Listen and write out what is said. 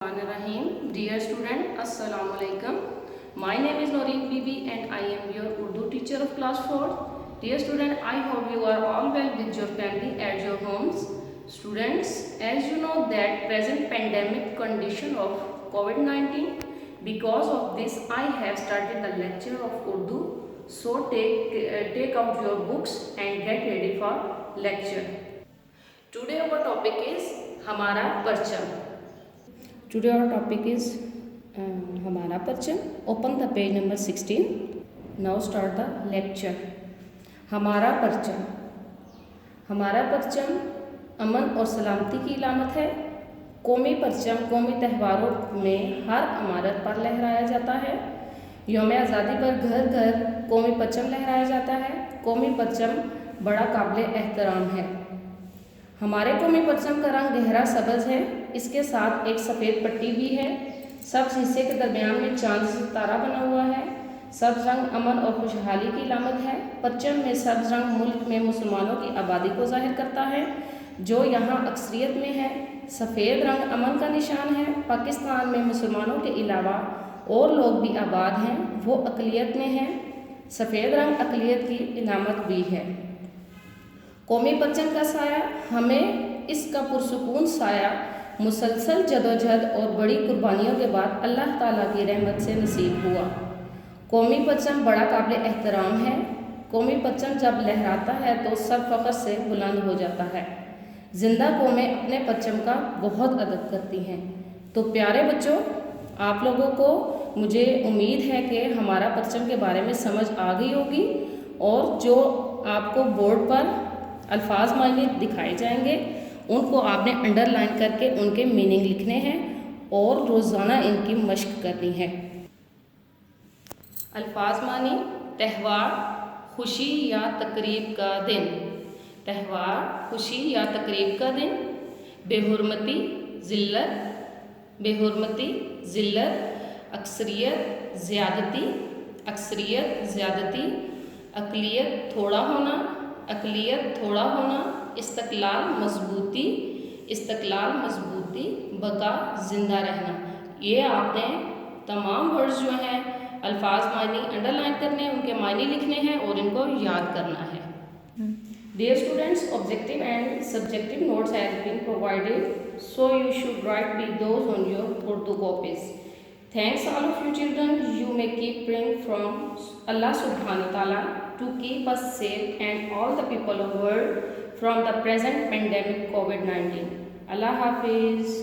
Rahim. Dear student, Assalamu alaikum. My name is Noreen Bibi and I am your Urdu teacher of class 4. Dear student, I hope you are all well with your family at your homes. Students, as you know that present pandemic condition of COVID-19, because of this I have started the lecture of Urdu. So take out your books and get ready for lecture. Today our topic is हमारा परचम. Today our topic is हमारा परचम. Open the page number 16. Now start the lecture. हमारा परचम. हमारा परचम अमन और सलामती की इलामत है. कौमी परचम कौमी त्योहारों में हर इमारत पर लहराया जाता है. यौम आज़ादी पर घर घर कौमी परचम लहराया जाता है. कौमी परचम बड़ा काबिल एहतराम है. हमारे कौमी परचम का रंग गहरा सब्ज़ है. इसके साथ एक सफ़ेद पट्टी भी है. सब्ज़ हिस्से के दरमियान में चांद सितारा बना हुआ है. सब्ज़ रंग अमन और खुशहाली की इलामत है. परचम में सब्ज़ रंग मुल्क में मुसलमानों की आबादी को ज़ाहिर करता है जो यहाँ अक्सरियत में है. सफ़ेद रंग अमन का निशान है. पाकिस्तान में मुसलमानों के अलावा और लोग भी आबाद हैं, वो अक़लियत में हैं. सफ़ेद रंग अक़लियत की इलामत भी है. कौमी परचम का साया हमें इसका पुरसुकून साया मुसलसल जदोजहद और बड़ी कुर्बानियों के बाद अल्लाह ताला की रहमत से नसीब हुआ. कौमी परचम बड़ा काबिल एहतराम है. कौमी परचम जब लहराता है तो सब फ़ख्र से बुलंद हो जाता है. जिंदा कौमें अपने परचम का बहुत अदब करती हैं. तो प्यारे बच्चों, आप लोगों को मुझे उम्मीद है कि हमारा परचम के बारे में समझ आ गई होगी और जो आपको बोर्ड पर अल्फाज मायने दिखाए जाएंगे उनको आपने अंडरलाइन करके उनके मीनिंग लिखने हैं और रोज़ाना इनकी मश्क करनी है. अल्फाज मानी. त्यौहार, खुशी या तकरीब का दिन. त्यौहार, खुशी या तकरीब का दिन. बेहुरमती, ज़िल्लत. बेहुरमती, ज़िल्लत. अक्सरियत, ज़्यादती. अक्सरियत, ज़्यादती. अक़लियत, थोड़ा होना. अक़लियत, थोड़ा होना. इस्तक़लाल, मजबूती. इस्तक़लाल, मजबूती. बका, ज़िंदा रहना. ये आपने तमाम वर्ड्स जो हैं अल्फाज मायने अंडरलाइन करने हैं, उनके मायने लिखने हैं और इनको याद करना है. Dear students, objective and subjective notes have been provided, so you should write with those on your Urdu copies. Thanks all of you children. You may keep praying from Allah Subhanahu wa Taala to keep us safe and all the people of the world from the present pandemic COVID-19. Allah Hafiz.